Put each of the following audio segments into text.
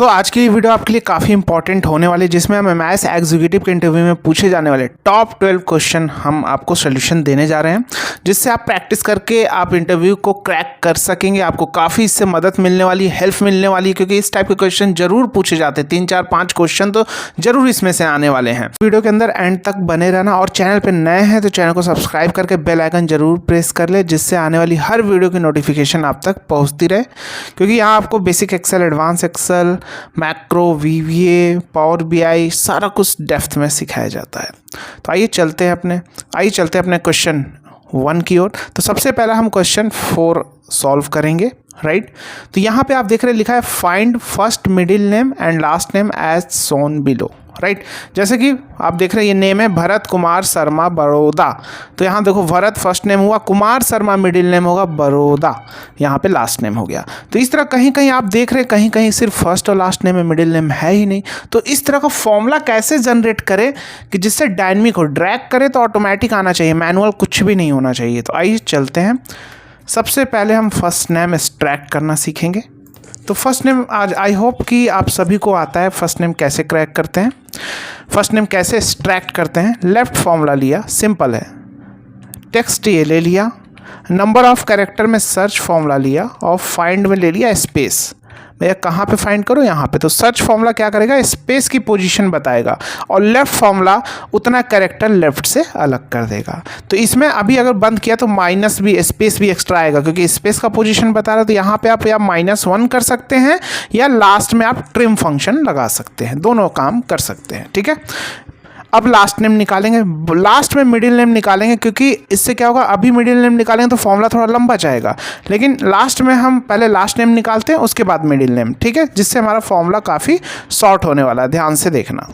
दोस्तों आज की वीडियो आपके लिए काफ़ी इंपॉर्टेंट होने वाली है, जिसमें हम एमआईएस एग्जीक्यूटिव के इंटरव्यू में पूछे जाने वाले टॉप 12 क्वेश्चन हम आपको सोल्यूशन देने जा रहे हैं, जिससे आप प्रैक्टिस करके आप इंटरव्यू को क्रैक कर सकेंगे। आपको काफ़ी इससे मदद मिलने वाली, हेल्प मिलने वाली है, क्योंकि इस टाइप के क्वेश्चन जरूर पूछे जाते हैं। 3 4 5 क्वेश्चन तो जरूर इसमें से आने वाले हैं। वीडियो के अंदर एंड तक बने रहना, और चैनल पर नए हैं तो चैनल को सब्सक्राइब करके बेल आइकन जरूर प्रेस कर ले, जिससे आने वाली हर वीडियो की नोटिफिकेशन आप तक पहुँचती रहे। क्योंकि यहाँ आपको basic Excel, advance Excel, macro, VBA, power BI सारा कुछ डेप्थ में सिखाया जाता है। तो आइए चलते हैं अपने क्वेश्चन 1 की ओर। तो सबसे पहला हम क्वेश्चन 4 सॉल्व करेंगे, राइट। तो यहाँ पे आप देख रहे हैं लिखा है find first middle name and last name as shown below, right. जैसे कि आप देख रहे हैं ये नेम है भरत कुमार शर्मा बड़ौदा। तो यहाँ देखो भरत फर्स्ट नेम हुआ, कुमार शर्मा मिडिल नेम होगा, बड़ौदा यहाँ पे लास्ट नेम हो गया। तो इस तरह कहीं कहीं आप देख रहे हैं कहीं कहीं सिर्फ फर्स्ट और लास्ट नेम है, मिडिल नेम है ही नहीं। तो इस तरह का फॉर्मूला कैसे जनरेट करें कि जिससे डायनेमिक हो, ड्रैग करे तो ऑटोमेटिक आना चाहिए, मैनुअल कुछ भी नहीं होना चाहिए। तो आइए चलते हैं। सबसे पहले हम फर्स्ट नेम एक्सट्रैक्ट करना सीखेंगे। तो फर्स्ट नेम आज आई होप कि आप सभी को आता है फर्स्ट नेम कैसे क्रैक करते हैं, फर्स्ट नेम कैसे एक्सट्रैक्ट करते हैं। लेफ्ट फॉर्मूला लिया, सिंपल है, टेक्स्ट ये ले लिया, नंबर ऑफ कैरेक्टर में सर्च फॉर्मूला लिया, और फाइंड में ले लिया स्पेस। भैया कहाँ पे फाइंड करो, यहाँ पे। तो सर्च फॉर्मूला क्या करेगा, स्पेस की पोजीशन बताएगा, और लेफ्ट फॉर्मूला उतना कैरेक्टर लेफ्ट से अलग कर देगा। तो इसमें अभी अगर बंद किया तो माइनस भी, स्पेस भी एक्स्ट्रा आएगा, क्योंकि स्पेस का पोजीशन बता रहा है। तो यहाँ पे आप या -1 कर सकते हैं, या लास्ट में आप ट्रिम फंक्शन लगा सकते हैं, दोनों काम कर सकते हैं, ठीक है। अब लास्ट नेम निकालेंगे, लास्ट में मिडिल नेम निकालेंगे, क्योंकि इससे क्या होगा, अभी मिडिल नेम निकालेंगे तो फॉर्मूला थोड़ा लंबा जाएगा, लेकिन लास्ट में हम पहले लास्ट नेम निकालते हैं, उसके बाद मिडिल नेम, ठीक है, जिससे हमारा फॉर्मूला काफ़ी शॉर्ट होने वाला है। ध्यान से देखना।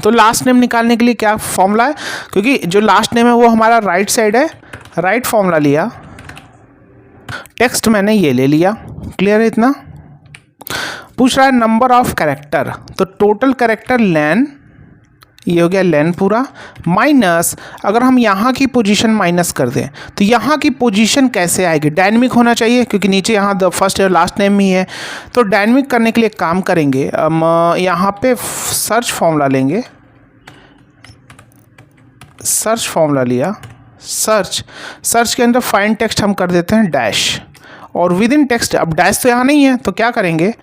तो लास्ट नेम निकालने के लिए क्या फॉर्मूला है, क्योंकि जो लास्ट नेम है वो हमारा राइट साइड है, राइट फॉर्मूला लिया, टेक्स्ट मैंने ये ले लिया, क्लियर है इतना। पूछ रहा है नंबर ऑफ कैरेक्टर, तो टोटल कैरेक्टर लेन, ये हो गया लेन पूरा, माइनस अगर हम यहाँ की पोजीशन माइनस कर दें तो यहाँ की पोजीशन कैसे आएगी, डायनेमिक होना चाहिए, क्योंकि नीचे यहाँ द फर्स्ट और लास्ट नेम ही है। तो डायनेमिक करने के लिए काम करेंगे, हम यहाँ पे सर्च फॉर्मूला लेंगे, सर्च फॉर्मूला लिया, सर्च के अंदर फाइंड टेक्स्ट हम कर देते हैं डैश, और विद इन टेक्स्ट, अब डैश तो यहाँ नहीं है तो क्या करेंगे,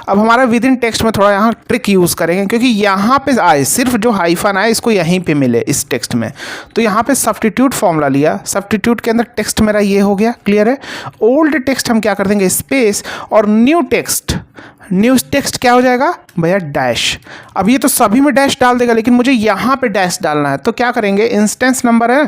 अब हमारा विद इन टेक्स्ट में थोड़ा यहाँ ट्रिक यूज़ करेंगे, क्योंकि यहाँ पे आए सिर्फ जो हाइफन आए इसको यहीं पे मिले इस टेक्स्ट में। तो यहाँ पे सब्स्टिट्यूट फॉर्मूला लिया, सब्स्टिट्यूट के अंदर टेक्स्ट मेरा ये हो गया, क्लियर है। ओल्ड टेक्स्ट हम क्या कर देंगे, स्पेस, और न्यू टेक्स्ट क्या हो जाएगा भैया, डैश। अब ये तो सभी में डैश डाल देगा, लेकिन मुझे यहाँ पे डैश डालना है, तो क्या करेंगे, इंस्टेंस नंबर है,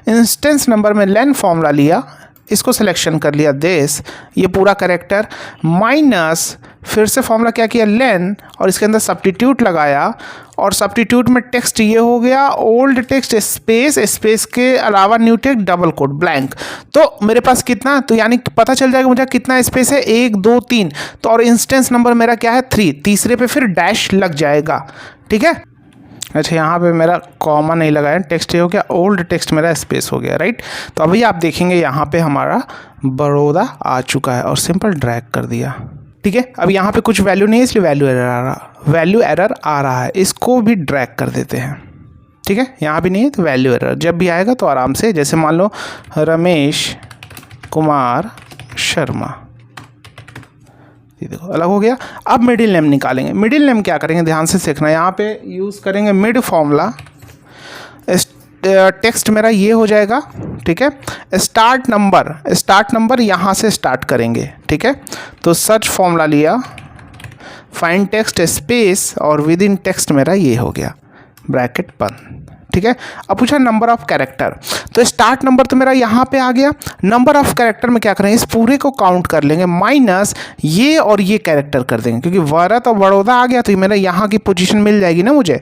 इंस्टेंस नंबर में लेन फॉर्मूला लिया, इसको सिलेक्शन कर लिया देश, ये पूरा कैरेक्टर, माइनस फिर से फॉर्मूला क्या किया, लेन, और इसके अंदर सब्स्टिट्यूट लगाया, और सब्स्टिट्यूट में टेक्स्ट ये हो गया ओल्ड टेक्स्ट स्पेस के अलावा new text double quote blank. तो मेरे पास कितना, तो यानी पता चल जाएगा मुझे कितना स्पेस है, 1 2 3। तो और इंस्टेंस नंबर मेरा क्या है 3, तीसरे पे फिर डैश लग जाएगा, ठीक है। अच्छा यहाँ पे मेरा कॉमा नहीं लगाया, टेक्स्ट ये हो गया, ओल्ड टेक्स्ट मेरा स्पेस हो गया, राइट। तो अभी आप देखेंगे यहाँ पे हमारा बड़ौदा आ चुका है, और सिंपल ड्रैग कर दिया, ठीक है। अब यहाँ पे कुछ वैल्यू नहीं है, इसलिए वैल्यू एरर आ रहा है, इसको भी ड्रैग कर देते हैं, ठीक है। यहाँ भी नहीं है तो वैल्यू एरर जब भी आएगा तो आराम से, जैसे मान लो रमेश कुमार शर्मा, ये देखो अलग हो गया। अब मिडिल नेम निकालेंगे, मिडिल नेम क्या करेंगे, ध्यान से सीखना, यहाँ पे यूज़ करेंगे मिड फॉर्मूला, टेक्स्ट मेरा ये हो जाएगा, ठीक है। स्टार्ट नंबर यहाँ से स्टार्ट करेंगे, ठीक है। तो सर्च फॉर्मूला लिया, फाइंड टेक्स्ट स्पेस, और विद इन टेक्स्ट मेरा ये हो गया, ब्रैकेट बंद, ठीक है। अब पूछा नंबर ऑफ कैरेक्टर, तो स्टार्ट नंबर तो मेरा यहाँ पे आ गया, नंबर ऑफ कैरेक्टर में क्या करेंगे, इस पूरे को काउंट कर लेंगे, माइनस ये और ये कैरेक्टर कर देंगे, क्योंकि भरत और बड़ौदा आ गया तो मेरा यहाँ की पोजीशन मिल जाएगी ना मुझे।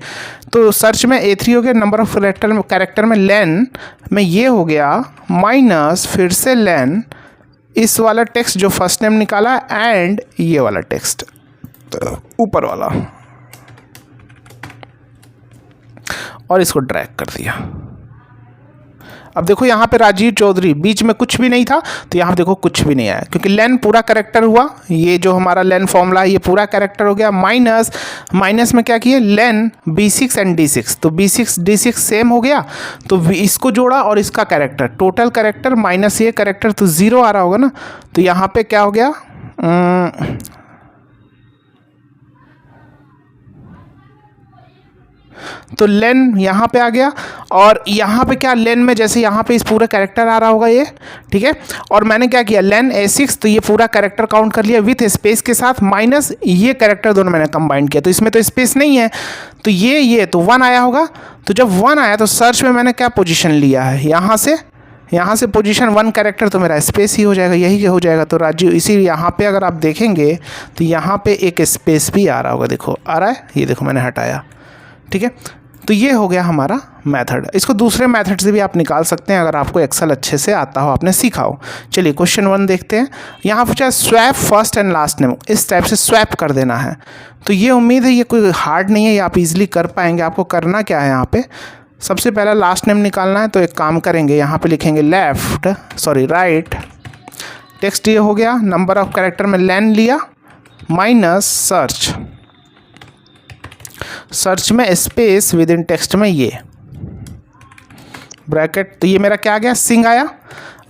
तो सर्च में A3 हो गया, नंबर ऑफ कैरेक्टर में लेन में ये हो गया, माइनस फिर से लेन, इस वाला टेक्स्ट जो फर्स्ट नेम निकाला, एंड ये वाला टेक्स्ट ऊपर वाला, और इसको ड्रैग कर दिया। अब देखो यहाँ पे राजीव चौधरी बीच में कुछ भी नहीं था, तो यहाँ देखो कुछ भी नहीं आया क्योंकि लेन पूरा कैरेक्टर हुआ। ये जो हमारा लेन फॉर्मूला है ये पूरा कैरेक्टर हो गया। माइनस में क्या किए, लेन B6 एंड D6, तो B6 D6 सेम हो गया, तो इसको जोड़ा और इसका कैरेक्टर, टोटल कैरेक्टर माइनस ये कैरेक्टर, तो 0 आ रहा होगा ना। तो यहाँ पे क्या हो गया, तो लेन यहाँ पे आ गया, और यहाँ पे क्या, लेन में जैसे यहाँ पे इस पूरा कैरेक्टर आ रहा होगा ये, ठीक है। और मैंने क्या किया, लेन A6, तो ये पूरा कैरेक्टर काउंट कर लिया विथ स्पेस के साथ, माइनस ये कैरेक्टर दोनों मैंने कंबाइन किया, तो इसमें तो स्पेस नहीं है, तो ये तो 1 आया होगा। तो जब 1 आया तो सर्च में मैंने क्या पोजीशन लिया है, यहाँ से पोजीशन 1 कैरेक्टर, तो मेरा स्पेस ही हो जाएगा, यही हो जाएगा। तो राजीव, इसी यहाँ पे अगर आप देखेंगे तो यहाँ पे एक स्पेस भी आ रहा होगा, देखो आ रहा है, ये देखो मैंने हटाया, ठीक है। तो ये हो गया हमारा मेथड। इसको दूसरे मेथड से भी आप निकाल सकते हैं अगर आपको एक्सेल अच्छे से आता हो, आपने सीखा हो। चलिए क्वेश्चन 1 देखते हैं। यहाँ पूछा swap first and last name, इस टाइप से स्वैप कर देना है। तो ये उम्मीद है ये कोई हार्ड नहीं है, ये आप इजीली कर पाएंगे। आपको करना क्या है, यहाँ पे सबसे पहला लास्ट नेम निकालना है। तो एक काम करेंगे, यहाँ पे लिखेंगे राइट, टेक्स्ट ये हो गया, नंबर ऑफ कैरेक्टर में लेन लिया, माइनस सर्च में स्पेस, विद इन टेक्स्ट में ये ब्रैकेट, तो ये मेरा क्या आ गया, सिंग आया।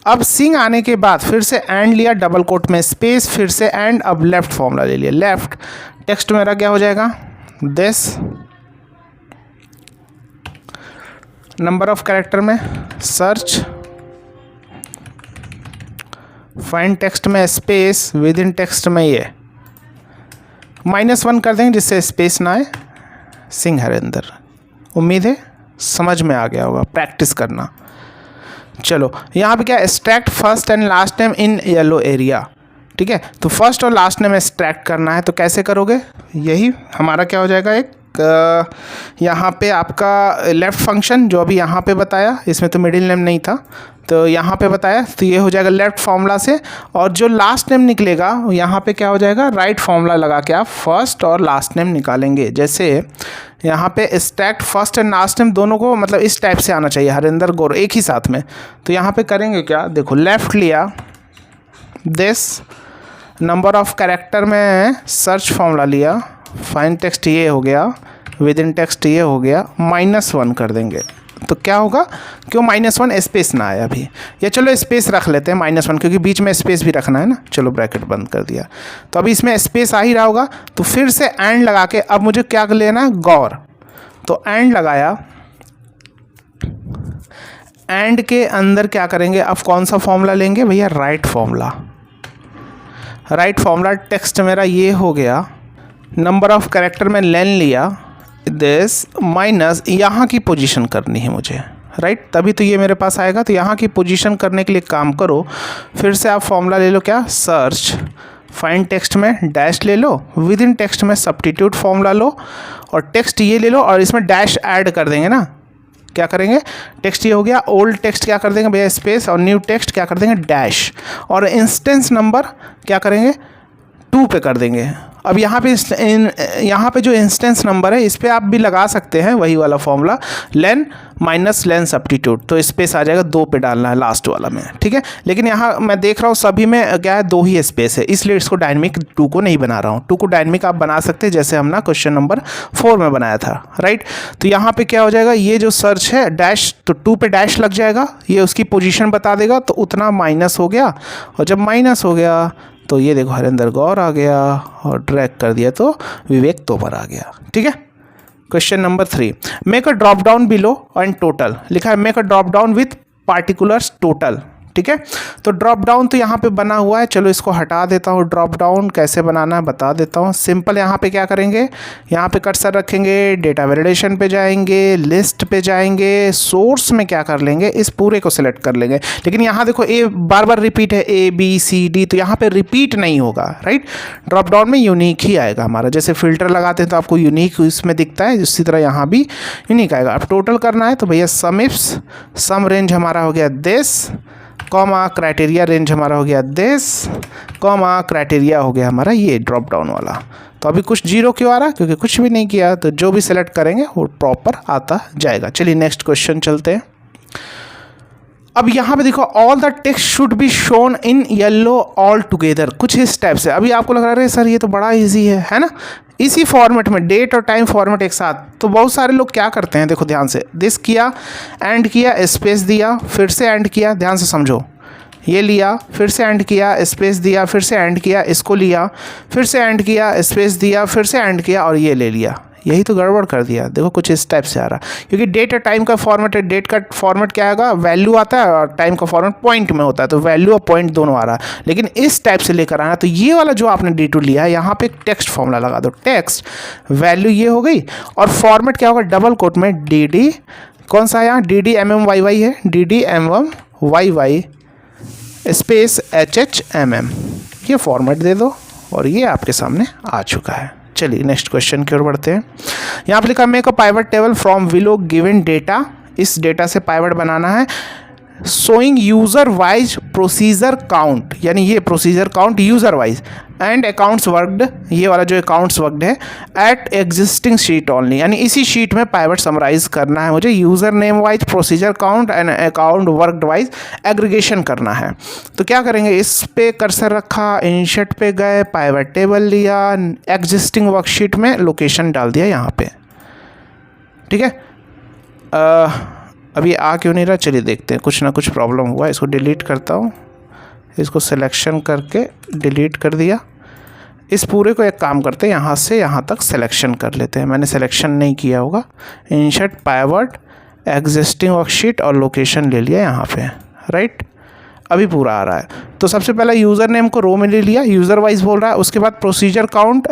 अब सिंग आने के बाद फिर से एंड लिया, डबल कोट में स्पेस, फिर से एंड, अब लेफ्ट फॉर्मूला ले लिया, लेफ्ट, टेक्स्ट मेरा क्या हो जाएगा, दिस, नंबर ऑफ कैरेक्टर में सर्च, फाइंड टेक्स्ट में स्पेस, विद इन टेक्स्ट में ये -1 कर देंगे जिससे स्पेस ना आए, सिंह हरिंदर। उम्मीद है समझ में आ गया होगा, प्रैक्टिस करना। चलो यहाँ पे क्या, extract first and last name in yellow area, ठीक है। तो फर्स्ट और लास्ट नेम एक्सट्रैक्ट करना है, तो कैसे करोगे, यही हमारा क्या हो जाएगा, एक यहाँ पे आपका लेफ़्ट फंक्शन जो अभी यहाँ पे बताया, इसमें तो मिडिल नेम नहीं था, तो यहाँ पे बताया, तो ये हो जाएगा लेफ़्ट फार्मूला से। और जो लास्ट नेम निकलेगा यहाँ पे क्या हो जाएगा, राइट फार्मूला लगा के आप फर्स्ट और लास्ट नेम निकालेंगे। जैसे यहाँ पे extract first and last name दोनों को मतलब इस टाइप से आना चाहिए, हरिंदर गौर एक ही साथ में। तो यहाँ पे करेंगे क्या, देखो लेफ़्ट लिया, दिस, नंबर ऑफ कैरेक्टर में सर्च फार्मूला लिया, फाइंड टेक्स्ट ये हो गया, विद इन टेक्स्ट ये हो गया, -1 कर देंगे। तो क्या होगा, क्यों -1, स्पेस ना आया अभी, या चलो स्पेस रख लेते हैं -1, क्योंकि बीच में स्पेस भी रखना है ना। चलो ब्रैकेट बंद कर दिया, तो अभी इसमें स्पेस आ ही रहा होगा। तो फिर से एंड लगा के अब मुझे क्या लेना है, गौर। तो एंड लगाया, एंड के अंदर क्या करेंगे, अब कौन सा फॉर्मूला लेंगे भैया, राइट फॉर्मूला। टेक्स्ट मेरा ये हो गया, नंबर ऑफ कैरेक्टर में लेन लिया, दिस, माइनस यहाँ की पोजीशन करनी है मुझे, राइट, तभी तो ये मेरे पास आएगा। तो यहाँ की पोजीशन करने के लिए काम करो, फिर से आप फॉर्मूला ले लो, क्या, सर्च, फाइंड टेक्स्ट में डैश ले लो, विद इन टेक्स्ट में सब्स्टिट्यूट फॉर्मूला लो, और टेक्स्ट ये ले लो, और इसमें डैश ऐड कर देंगे ना। क्या करेंगे, टेक्स्ट ये हो गया, ओल्ड टेक्स्ट क्या कर देंगे भैया, स्पेस, और न्यू टेक्स्ट क्या कर देंगे, डैश, और इंस्टेंस नंबर क्या करेंगे, 2 पे कर देंगे। अब यहाँ पे जो इंस्टेंस नंबर है इस पर आप भी लगा सकते हैं वही वाला फॉर्मूला, लेन माइनस लेन सब्स्टिट्यूट, तो स्पेस आ जाएगा, 2 पे डालना है लास्ट वाला में, ठीक है। लेकिन यहाँ मैं देख रहा हूँ सभी में क्या है, 2 ही स्पेस है, इसलिए इसको डायनेमिक 2 को नहीं बना रहा हूँ। 2 को डायनेमिक आप बना सकते हैं, जैसे हम ना क्वेश्चन नंबर 4 में बनाया था, राइट। तो यहाँ पे क्या हो जाएगा, ये जो सर्च है डैश, तो 2 पे डैश लग जाएगा, ये उसकी पोजीशन बता देगा, तो उतना माइनस हो गया, और जब माइनस हो गया तो ये देखो हरिंदर गौर आ गया, और ड्रैग कर दिया तो विवेक तोमर आ गया, ठीक है। Question number 3, make a drop down below and total, लिखा है make a drop down with particulars total, ठीक है। तो ड्रॉप डाउन तो यहाँ पे बना हुआ है, चलो इसको हटा देता हूँ। ड्रॉप डाउन कैसे बनाना है बता देता हूँ। सिंपल, यहाँ पे क्या करेंगे, यहाँ पे कर्सर रखेंगे, डेटा वैलिडेशन पे जाएंगे, लिस्ट पे जाएंगे, सोर्स में क्या कर लेंगे, इस पूरे को सिलेक्ट कर लेंगे। लेकिन यहाँ देखो ए बार बार रिपीट है, ABCD, तो यहाँ पे रिपीट नहीं होगा, राइट। ड्रॉप डाउन में यूनिक ही आएगा हमारा, जैसे फिल्टर लगाते हैं तो आपको यूनिक इसमें दिखता है, उसी तरह यहाँ भी यूनिक आएगा। अब टोटल करना है तो भैया सम रेंज हमारा हो गया दिस, कॉमा क्राइटेरिया रेंज हमारा हो गया दिस, कॉमा क्राइटेरिया हो गया हमारा ये ड्रॉप डाउन वाला। तो अभी कुछ 0 क्यों आ रहा है, क्योंकि कुछ भी नहीं किया, तो जो भी सिलेक्ट करेंगे वो प्रॉपर आता जाएगा। चलिए नेक्स्ट क्वेश्चन चलते हैं। अब यहाँ पे देखो all the text should be shown in yellow all together, कुछ इस टाइप से। अभी आपको लग रहा है सर ये तो बड़ा इजी है ना, इसी फॉर्मेट में डेट और टाइम फॉर्मेट एक साथ। तो बहुत सारे लोग क्या करते हैं, देखो ध्यान से, दिस किया, एंड किया, स्पेस दिया, फिर से एंड किया, ध्यान से समझो, ये लिया, फिर से एंड किया, स्पेस दिया, फिर से एंड किया, इसको लिया, फिर से एंड किया, स्पेस दिया, फिर से एंड किया और ये ले लिया। यही तो गड़बड़ कर दिया। देखो कुछ इस टाइप से आ रहा, क्योंकि डेट और टाइम का फॉर्मेट है, डेट का फॉर्मेट क्या आएगा, वैल्यू आता है, और टाइम का फॉर्मेट पॉइंट में होता है, तो वैल्यू और पॉइंट दोनों आ रहा है। लेकिन इस टाइप से लेकर आना, तो ये वाला जो आपने D2 लिया है, यहाँ पे एक टेक्स्ट फॉर्मूला लगा दो, टेक्स्ट वैल्यू ये हो गई, और फॉर्मेट क्या होगा, डबल कोट में DD, कौन सा यहाँ DDMMYY है, DDMMYY स्पेस HHMM, ये फॉर्मेट दे दो और ये आपके सामने आ चुका है। चलिए नेक्स्ट क्वेश्चन की ओर बढ़ते हैं। यहाँ पे लिखा make a pivot table from below given data, इस डेटा से पाइवट बनाना है, showing user wise procedure count, यानी ये procedure count user wise, and accounts worked, ये वाला जो अकाउंट्स वर्कड है, एट एग्जिस्टिंग शीट ओनली, यानी इसी शीट में पाइवट समराइज करना है मुझे, user name wise procedure count and account worked wise aggregation करना है। तो क्या करेंगे, इस पे कर्सर रखा, इंसर्ट पे गए, पाइवट टेबल लिया, एग्जिस्टिंग वर्कशीट में लोकेशन डाल दिया यहाँ पे, ठीक है। अब ये आ क्यों नहीं रहा, चलिए देखते हैं, कुछ ना कुछ प्रॉब्लम हुआ है। इसको डिलीट करता हूँ, इसको सिलेक्शन करके डिलीट कर दिया। इस पूरे को एक काम करते हैं, यहाँ से यहाँ तक सिलेक्शन कर लेते हैं, मैंने सिलेक्शन नहीं किया होगा। इंसर्ट पाइवट एग्जिस्टिंग वर्कशीट और लोकेशन ले लिया यहाँ पे, राइट। अभी पूरा आ रहा है। तो सबसे पहले यूज़र नेम को रो में ले लिया, यूज़र वाइज बोल रहा है, उसके बाद प्रोसीजर काउंट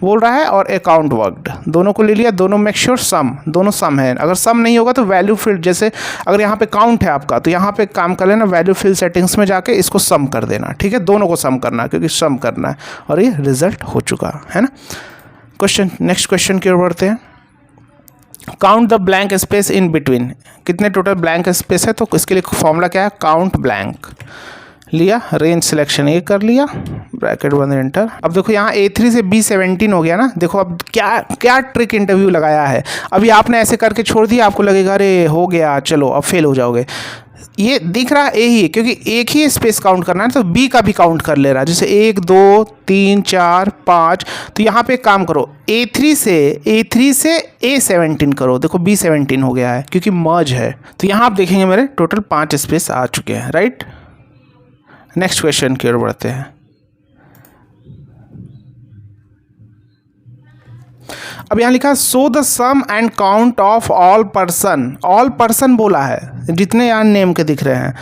बोल रहा है और अकाउंट वर्कड, दोनों को ले लिया, दोनों मेक श्योर सम, दोनों सम है। अगर सम नहीं होगा तो वैल्यू फील्ड, जैसे अगर यहाँ पे काउंट है आपका, तो यहाँ पे काम कर लेना, वैल्यू फील्ड सेटिंग्स में जाके इसको सम कर देना, ठीक है, दोनों को सम करना, क्योंकि सम करना है, और ये रिजल्ट हो चुका है ना। क्वेश्चन, नेक्स्ट क्वेश्चन की ओर बढ़ते हैं। Count the blank space in between, कितने टोटल ब्लैंक स्पेस है, तो इसके लिए फॉर्मूला क्या है, काउंट ब्लैंक लिया, रेंज सिलेक्शन ये कर लिया, ब्रैकेट बंद, एंटर। अब देखो यहाँ A3 से B17 हो गया ना। देखो अब क्या क्या ट्रिक इंटरव्यू लगाया है। अभी आपने ऐसे करके छोड़ दिया, आपको लगेगा अरे हो गया चलो अब फेल हो जाओगे। ये दिख रहा है A ही, क्योंकि एक ही स्पेस काउंट करना है, तो B का भी काउंट कर ले रहा है, जैसे 1 2 3 4 5। तो यहाँ पे एक काम करो, A3 से A17 करो, देखो B17 हो गया है क्योंकि मर्ज है। तो यहाँ आप देखेंगे मेरे टोटल 5 स्पेस आ चुके हैं, राइट। नेक्स्ट क्वेश्चन की ओर बढ़ते हैं। अब यहाँ लिखा so the sum and count of all person बोला है, जितने यहाँ नेम के दिख रहे हैं,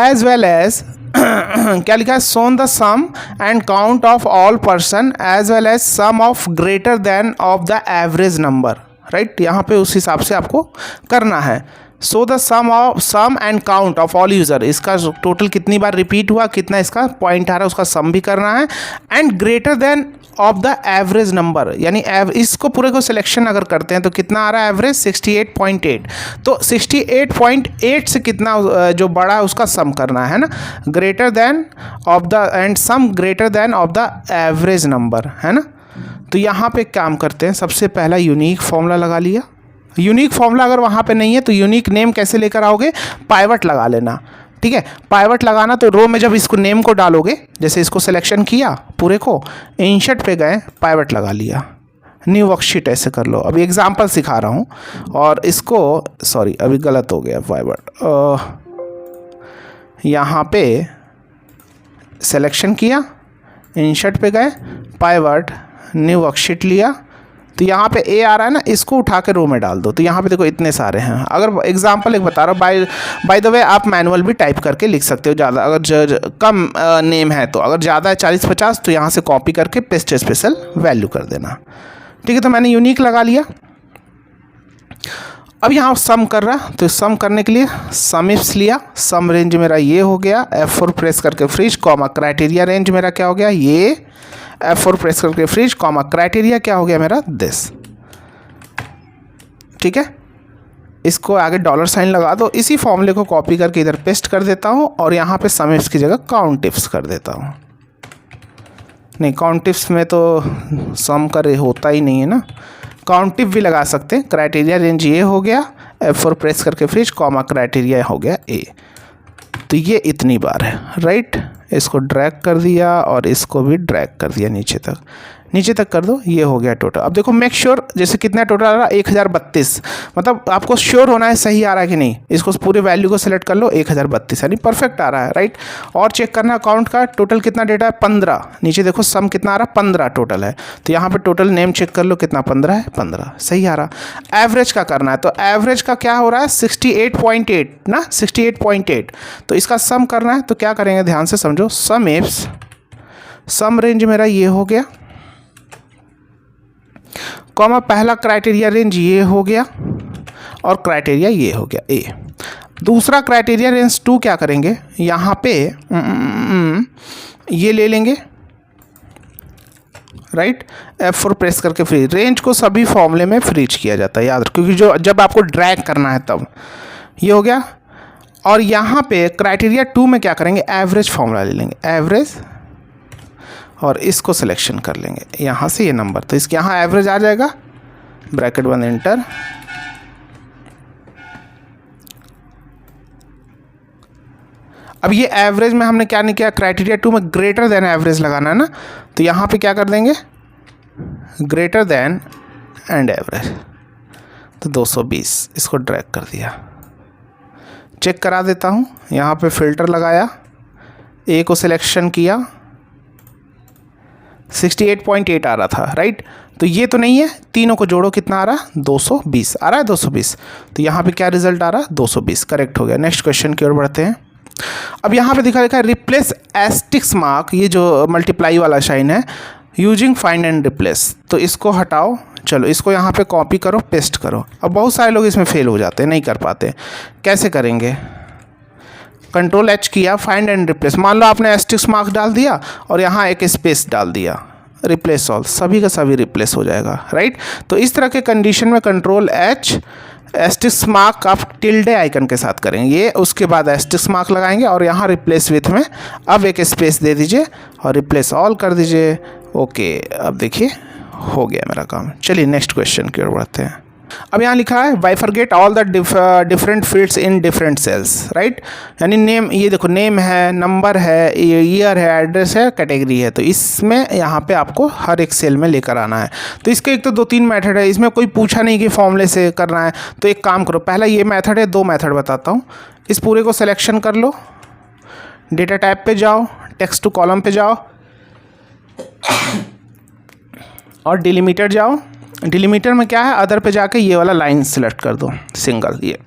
एज वेल एज क्या लिखा है, so on the sum and count of all person as well as sum of greater than of the average number, right. यहाँ पे उस हिसाब से आपको करना है। So the sum and count of all user, इसका टोटल कितनी बार रिपीट हुआ, कितना इसका पॉइंट आ रहा है, उसका सम भी करना है, and greater than of the average number, यानी इसको पूरे को सिलेक्शन अगर करते हैं तो कितना आ रहा है एवरेज 68.8। तो 68.8 से कितना जो बड़ा है उसका सम करना है ना, greater than of the and some greater than of the average number, है ना। तो यहाँ पे काम करते हैं, सबसे पहला यूनिक फॉर्मूला लगा लिया। यूनिक फॉर्मूला अगर वहाँ पे नहीं है तो यूनिक नेम कैसे लेकर आओगे, पाइवट लगा लेना, ठीक है। पाइवट लगाना तो रो में जब इसको नेम को डालोगे, जैसे इसको सिलेक्शन किया पूरे को, इंसर्ट पे गए, पाइवट लगा लिया, न्यू वर्कशीट ऐसे कर लो। अभी एग्जांपल सिखा रहा हूँ, और इसको सॉरी अभी गलत हो गया, पाइवट यहाँ पे सिलेक्शन किया, इंसर्ट पे गए, पाइवट न्यू वर्कशीट लिया। तो यहाँ पे A आ रहा है ना, इसको उठा के रो में डाल दो। तो यहाँ पे देखो इतने सारे हैं। अगर एग्जांपल एक बता रहा हूँ, बाय द वे आप मैनुअल भी टाइप करके लिख सकते हो, ज़्यादा अगर कम नेम है तो, अगर ज़्यादा है 40-50 तो यहाँ से कॉपी करके पेस्ट स्पेशल वैल्यू कर देना, ठीक है। तो मैंने यूनिक लगा लिया। अब यहाँ सम कर रहा, तो सम करने के लिए सम इफ्स लिया, सम रेंज मेरा ये हो गया, F4 प्रेस करके फ्रीज, कॉमा क्राइटेरिया रेंज मेरा क्या हो गया, ये F4 प्रेस करके फ्रीज, कॉमा क्राइटेरिया क्या हो गया मेरा दिस, ठीक है। इसको आगे डॉलर साइन लगा दो। इसी फॉर्मूले को कॉपी करके इधर पेस्ट कर देता हूँ, और यहाँ पे सम इफ्स की जगह काउंट इफ्स कर देता हूँ। नहीं, काउंट इफ्स में तो सम कर होता ही नहीं है ना, काउंट इफ भी लगा सकते हैं। क्राइटेरिया रेंज ये हो गया, F4 प्रेस करके फ्रीज, कॉमा क्राइटेरिया हो गया ए। तो ये इतनी बार है, राइट। इसको ड्रैग कर दिया और इसको भी ड्रैग कर दिया नीचे तक कर दो, ये हो गया टोटल। अब देखो मेक श्योर जैसे कितना टोटल आ रहा है 1032, मतलब आपको श्योर होना है सही आ रहा है कि नहीं। इसको पूरे वैल्यू को सिलेक्ट कर लो, 1032 यानी परफेक्ट आ रहा है, राइट। और चेक करना अकाउंट का टोटल कितना डेटा है 15, नीचे देखो सम कितना आ रहा है 15 टोटल है। तो यहाँ पे टोटल नेम चेक कर लो कितना 15 है, 15 सही आ रहा। एवरेज का करना है, तो एवरेज का क्या हो रहा है 68.8 ना, 68.8। तो इसका सम करना है, तो क्या करेंगे ध्यान से समझो। सम एप्स, सम रेंज मेरा ये हो गया, कॉमा पहला क्राइटेरिया रेंज ये हो गया और क्राइटेरिया ये हो गया ए। दूसरा क्राइटेरिया रेंज 2 क्या करेंगे, यहाँ पे ये ले लेंगे, राइट। F4 प्रेस करके फ्रीज, रेंज को सभी फॉर्मूले में फ्रीज किया जाता है याद रखो, क्योंकि जो जब आपको ड्रैग करना है तब ये हो गया। और यहाँ पे क्राइटेरिया 2 में क्या करेंगे, एवरेज फॉर्मूला ले लेंगे, एवरेज, और इसको सिलेक्शन कर लेंगे यहाँ से ये नंबर, तो इसके यहाँ एवरेज आ जाएगा, ब्रैकेट बंद एंटर। अब ये एवरेज में हमने क्या नहीं किया, क्राइटेरिया 2 में ग्रेटर देन एवरेज लगाना है ना, तो यहाँ पे क्या कर देंगे ग्रेटर देन एंड एवरेज, तो 220, इसको ड्रैग कर दिया। चेक करा देता हूँ, यहाँ पे फिल्टर लगाया, ए को सिलेक्शन किया, 68.8 आ रहा था, राइट। तो ये तो नहीं है, तीनों को जोड़ो कितना आ रहा है 220 आ रहा है, 220। तो यहाँ पे क्या रिजल्ट आ रहा है 220, करेक्ट हो गया। नेक्स्ट क्वेश्चन की ओर बढ़ते हैं। अब यहाँ पे दिखा है रिप्लेस एस्टिक्स मार्क, ये जो मल्टीप्लाई वाला साइन है, यूजिंग फाइंड एंड रिप्लेस, तो इसको हटाओ। चलो इसको यहाँ पे कॉपी करो, पेस्ट करो। अब बहुत सारे लोग इसमें फेल हो जाते हैं, नहीं कर पाते। कैसे करेंगे, कंट्रोल H किया, फाइंड एंड रिप्लेस, मान लो आपने एस्टिक्स मार्क डाल दिया और यहाँ एक स्पेस डाल दिया, रिप्लेस ऑल, सभी का सभी रिप्लेस हो जाएगा, राइट। तो इस तरह के कंडीशन में कंट्रोल H, एस्टिक्स मार्क आप टिल्डे आइकन के साथ करेंगे ये, उसके बाद एस्टिक्स मार्क लगाएंगे और यहाँ रिप्लेस विथ में अब एक स्पेस दे दीजिए और रिप्लेस ऑल कर दीजिए। ओके, अब देखिए हो गया मेरा काम। चलिए नेक्स्ट क्वेश्चन की ओर बढ़ते हैं। अब यहाँ लिखा है bifurcate all the different fields in different cells, right. यानी नेम, ये देखो नेम है, नंबर है, ईयर है, एड्रेस है, कैटेगरी है, तो इसमें यहाँ पे आपको हर एक सेल में लेकर आना है। तो इसके एक तो 2-3 मेथड है, इसमें कोई पूछा नहीं कि फॉर्मूले से करना है। तो एक काम करो, पहला ये मेथड है, 2 मेथड बताता हूँ। इस पूरे को सिलेक्शन कर लो, डेटा टाइप पे जाओ, टेक्स्ट टू कॉलम पे जाओ और डिलीमीटर जाओ। डिलीमीटर में क्या है, अदर पे जाके ये वाला लाइन सिलेक्ट कर दो, सिंगल, ये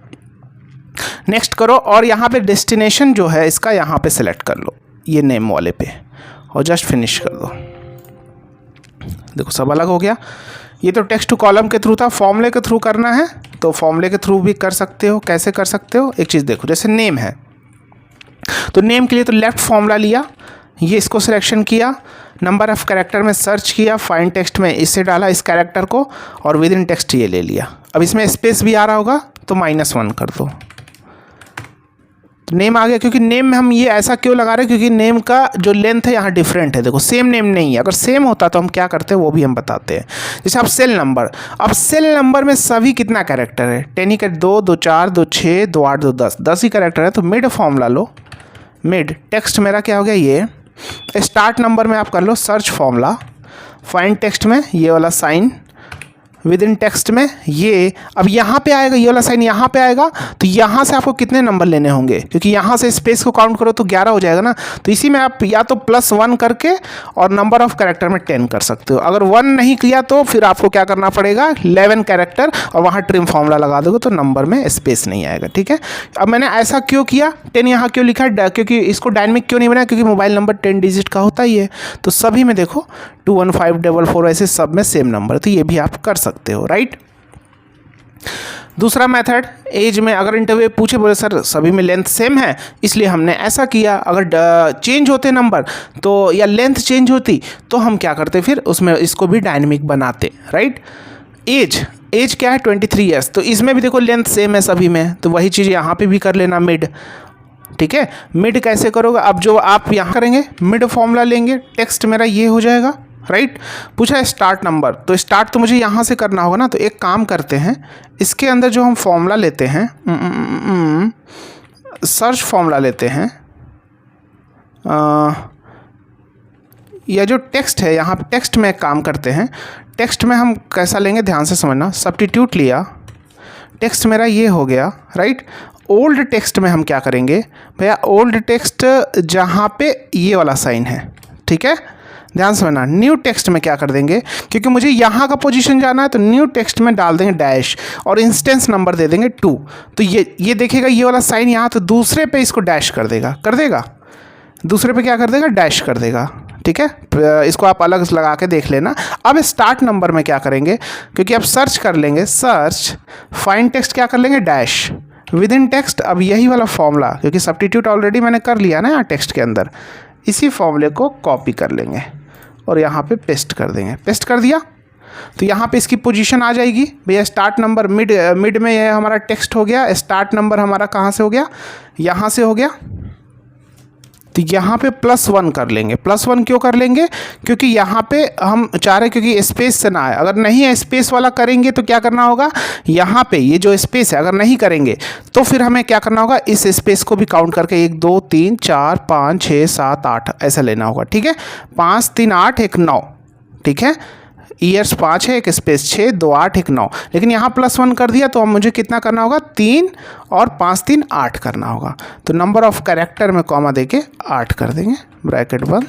नेक्स्ट करो। और यहाँ पे डेस्टिनेशन जो है इसका यहाँ पे सिलेक्ट कर लो, ये नेम वाले पे, और जस्ट फिनिश कर दो। देखो सब अलग हो गया। ये तो टेक्स्ट टू कॉलम के थ्रू था, फॉर्मूले के थ्रू करना है तो फॉर्मूले के थ्रू भी कर सकते हो। कैसे कर सकते हो, एक चीज़ देखो, जैसे नेम है तो नेम के लिए तो लेफ्ट फॉर्मूला लिया, ये इसको सिलेक्शन किया, नंबर ऑफ कैरेक्टर में सर्च किया, फाइंड टेक्स्ट में इससे डाला इस कैरेक्टर को और विद इन टेक्स्ट ये ले लिया। अब इसमें स्पेस भी आ रहा होगा तो -1 कर दो, तो नेम आ गया। क्योंकि नेम में हम ये ऐसा क्यों लगा रहे हैं, क्योंकि नेम का जो लेंथ है यहाँ डिफरेंट है। देखो सेम नेम नहीं है, अगर सेम होता तो हम क्या करते हैं वो भी हम बताते हैं। जैसे अब सेल नंबर, अब सेल नंबर में सभी कितना कैरेक्टर है, 10 के 2, 2 4, 2 6, 2 8, 2 10, 10 ही कैरेक्टर है। तो मिड फॉर्मूला लो, मिड टेक्स्ट मेरा क्या हो गया, ये स्टार्ट नंबर में आप कर लो सर्च फॉर्मूला, फाइंड टेक्स्ट में ये वाला साइन, विद इन टेक्स्ट में ये, अब यहाँ पे आएगा ये वाला साइन, यहाँ पे आएगा तो यहाँ से आपको कितने नंबर लेने होंगे, क्योंकि यहाँ से स्पेस को काउंट करो तो 11 हो जाएगा ना। तो इसी में आप या तो +1 करके और नंबर ऑफ कैरेक्टर में 10 कर सकते हो। अगर 1 नहीं किया तो फिर आपको क्या करना पड़ेगा, 11 कैरेक्टर और वहाँ ट्रिम फॉर्मूला लगा दोगे तो नंबर में स्पेस नहीं आएगा, ठीक है। अब मैंने ऐसा क्यों किया, 10 यहाँ क्यों लिखा है, क्योंकि इसको डायनेमिक क्यों नहीं बनाया, क्योंकि मोबाइल नंबर 10 डिजिट का होता ही है। तो सभी में देखो 21544 ऐसे सब में सेम नंबर, तो ये भी आप कर सकते हो, राइट। दूसरा मेथड, एज में अगर इंटरव्यू पूछे, बोले सर सभी में लेंथ सेम है इसलिए हमने ऐसा किया। अगर चेंज होते नंबर तो या लेंथ चेंज होती तो हम क्या करते, फिर उसमें इसको भी डायनेमिक बनाते, राइट। एज क्या है 23 ईयर्स, तो इसमें भी देखो लेंथ सेम है सभी में, तो वही चीज़ यहाँ पे भी कर लेना, मिड, ठीक है। मिड कैसे करोगे, अब जो आप यहाँ करेंगे मिड फॉर्मूला लेंगे, टेक्स्ट मेरा ये हो जाएगा, राइट। पूछा है स्टार्ट नंबर, तो स्टार्ट तो मुझे यहाँ से करना होगा ना। तो एक काम करते हैं, इसके अंदर जो हम फॉर्मूला लेते हैं, सर्च फॉर्मूला लेते हैं, या जो टेक्स्ट है यहाँ पे टेक्स्ट में एक काम करते हैं। टेक्स्ट में हम कैसा लेंगे, ध्यान से समझना। सब्स्टिट्यूट लिया, टेक्स्ट मेरा ये हो गया, राइट। ओल्ड टेक्स्ट में हम क्या करेंगे भैया, ओल्ड टेक्स्ट जहाँ पे ये वाला साइन है, ठीक है, ध्यान से समझना। न्यू टेक्स्ट में क्या कर देंगे, क्योंकि मुझे यहाँ का पोजीशन जाना है, तो न्यू टेक्स्ट में डाल देंगे डैश और इंस्टेंस नंबर दे देंगे 2। तो ये देखेगा ये वाला साइन यहाँ, तो दूसरे पे इसको डैश कर देगा, दूसरे पे क्या कर देगा, डैश कर देगा, ठीक है। इसको आप अलग लगा के देख लेना। अब स्टार्ट नंबर में क्या करेंगे, क्योंकि अब सर्च कर लेंगे, सर्च फाइंड टेक्स्ट क्या कर लेंगे, डैश विद इन टेक्स्ट। अब यही वाला फॉर्मूला, क्योंकि सब्स्टिट्यूट ऑलरेडी मैंने कर लिया ना यहाँ टेक्स्ट के अंदर, इसी फॉर्मूले को कॉपी कर लेंगे और यहाँ पे पेस्ट कर देंगे। पेस्ट कर दिया तो यहाँ पे इसकी पोजीशन आ जाएगी भैया। स्टार्ट नंबर मिड में यह हमारा टेक्स्ट हो गया। स्टार्ट नंबर हमारा कहाँ से हो गया, यहाँ से हो गया। तो यहाँ पे +1 कर लेंगे। +1 क्यों कर लेंगे, क्योंकि यहाँ पे हम चाह रहे हैं क्योंकि स्पेस से ना आए। अगर नहीं स्पेस वाला करेंगे तो क्या करना होगा, यहाँ पे ये जो स्पेस है अगर नहीं करेंगे तो फिर हमें क्या करना होगा, इस स्पेस को भी काउंट करके 1 2 3 4 5 6 7 8 ऐसा लेना होगा, ठीक है। 5 3 8 1 9, ठीक है। ईयर्स 5 है, एक स्पेस 6 2 8 1 9, लेकिन यहाँ +1 कर दिया तो अब मुझे कितना करना होगा, 3 और 5 3 8 करना होगा। तो नंबर ऑफ कैरेक्टर में कॉमा देके 8 कर देंगे, ब्रैकेट बंद,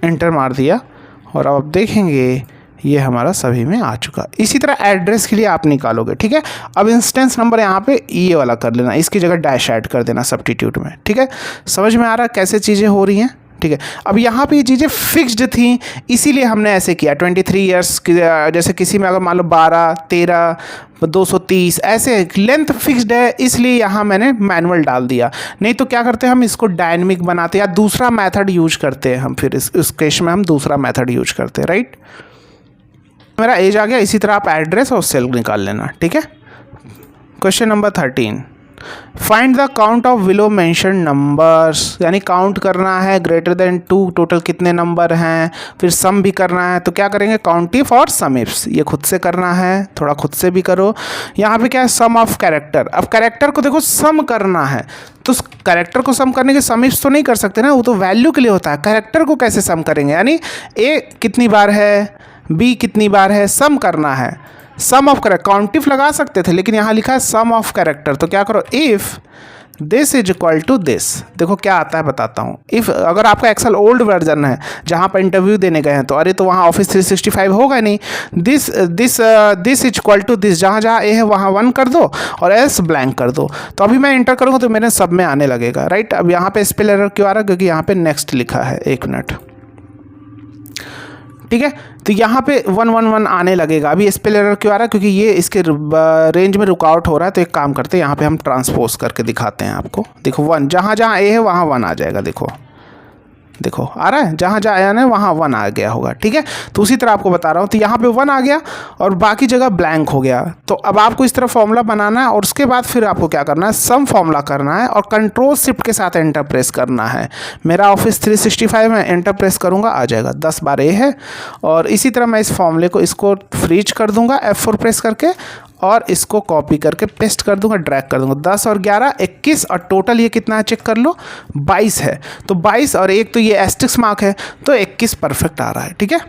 एंटर मार दिया और अब आप देखेंगे ये हमारा सभी में आ चुका। इसी तरह एड्रेस के लिए आप निकालोगे, ठीक है। अब इंस्टेंस नंबर यहाँ पे ये वाला कर लेना, इसकी जगह डैश ऐड कर देना सब्स्टिट्यूट में, ठीक है। समझ में आ रहा कैसे चीज़ें हो रही हैं, ठीक है। अब यहाँ पे ये चीज़ें फिक्स्ड थी, इसीलिए हमने ऐसे किया। 23 ईयर्स जैसे किसी में अगर मान लो 12 13 230 ऐसे लेंथ फिक्स्ड है, इसलिए यहाँ मैंने मैनुअल डाल दिया। नहीं तो क्या करते हैं हम इसको डायनेमिक बनाते या दूसरा मेथड यूज करते हैं हम, फिर इस केस में हम दूसरा मेथड यूज करते हैं, राइट। मेरा एज आ गया। इसी तरह आप एड्रेस और सेल निकाल लेना, ठीक है। Question number 13, find the count of below mention numbers, यानी काउंट करना है ग्रेटर देन 2 टोटल कितने नंबर हैं, फिर सम भी करना है। तो क्या करेंगे, काउंट इफ और सम इफ्स, ये खुद से करना है, थोड़ा खुद से भी करो। यहाँ पे क्या है, सम ऑफ कैरेक्टर। अब कैरेक्टर को देखो सम करना है, तो कैरेक्टर को सम करने के सम इफ्स तो नहीं कर सकते ना, वो तो वैल्यू के लिए होता है। कैरेक्टर को कैसे सम करेंगे, यानी ए कितनी बार है, बी कितनी बार है, सम करना है। सम ऑफ कैरेक्टर, काउंटिफ लगा सकते थे, लेकिन यहाँ लिखा है सम ऑफ कैरेक्टर। तो क्या करो, if this is equal to this. देखो क्या आता है बताता हूँ। इफ़ अगर आपका एक्सेल ओल्ड वर्जन है जहाँ पर इंटरव्यू देने गए हैं, तो अरे तो वहाँ ऑफिस 365 होगा नहीं। This is equal to this, जहाँ जहाँ ए है वहाँ 1 कर दो और एल्स ब्लैंक कर दो। तो अभी मैं इंटर करूँगा तो मेरे सब में आने लगेगा, राइट। अब यहाँ पे स्पेल एरर क्यों आ रहा है, क्योंकि यहाँ पे नेक्स्ट लिखा है, 1 मिनट, ठीक है। तो यहाँ पे 1 1 1 आने लगेगा। अभी स्पेल एरर क्यों आ रहा है, क्योंकि ये इसके रेंज में रुकावट हो रहा है। तो एक काम करते हैं, यहाँ पे हम ट्रांसपोज करके दिखाते हैं आपको। देखो 1, जहाँ जहाँ ए है वहाँ 1 आ जाएगा। देखो आ रहा है, जहाँ जहाँ आया ना वहाँ 1 आ गया होगा, ठीक है। तो उसी तरह आपको बता रहा हूँ। तो यहाँ पे 1 आ गया और बाकी जगह ब्लैंक हो गया। तो अब आपको इस तरह फॉर्मूला बनाना है और उसके बाद फिर आपको क्या करना है, सम फॉर्मूला करना है और कंट्रोल शिफ्ट के साथ एंटर प्रेस करना है। मेरा ऑफिस 365 में एंटर प्रेस करूँगा, आ जाएगा 10 बार ए है। और इसी तरह मैं इस फॉर्मूले को इसको फ्रीज कर दूँगा F4 प्रेस करके और इसको कॉपी करके पेस्ट कर दूंगा, ड्रैग कर दूंगा। 10 और 11 21 और टोटल ये कितना है चेक कर लो, 22 है। तो 22 और एक तो ये एस्टेरिस्क मार्क है, तो 21 परफेक्ट आ रहा है, ठीक है।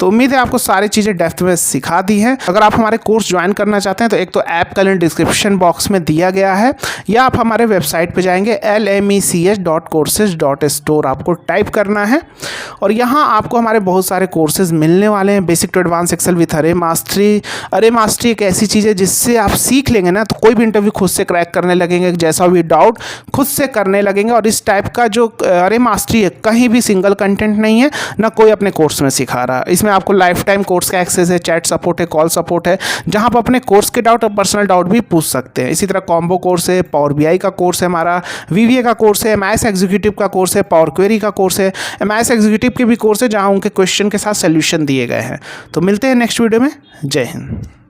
तो उम्मीद है आपको सारी चीज़ें डेप्थ में सिखा दी हैं। अगर आप हमारे कोर्स ज्वाइन करना चाहते हैं तो एक तो ऐप का लिंक डिस्क्रिप्शन बॉक्स में दिया गया है, या आप हमारे वेबसाइट पे जाएंगे lmech.courses.store आपको टाइप करना है और यहाँ आपको हमारे बहुत सारे कोर्सेज मिलने वाले हैं। Basic to advance Excel with अरे मास्टरी। अरे मास्टरी एक ऐसी चीज़ है जिससे आप सीख लेंगे ना तो कोई भी इंटरव्यू खुद से क्रैक करने लगेंगे, जैसा भी डाउट खुद से करने लगेंगे। और इस टाइप का जो अरे मास्टरी है कहीं भी सिंगल कंटेंट नहीं है, ना कोई अपने कोर्स में सिखा रहा है। इसमें आपको लाइफ टाइम कोर्स का एक्सेस है, चैट सपोर्ट है, कॉल सपोर्ट है, जहां आप अपने कोर्स के डाउट और पर्सनल डाउट भी पूछ सकते हैं। इसी तरह कॉम्बो कोर्स है, पावर बीआई का कोर्स है, हमारा वीवीए का कोर्स है, एमआईएस एग्जीक्यूटिव का कोर्स है, पावर क्वेरी का कोर्स है, एमआईएस एग्जीक्यूटिव के भी कोर्स है जहां उनके क्वेश्चन के साथ सोल्यूशन दिए गए हैं। तो मिलते हैं नेक्स्ट वीडियो में। जय हिंद।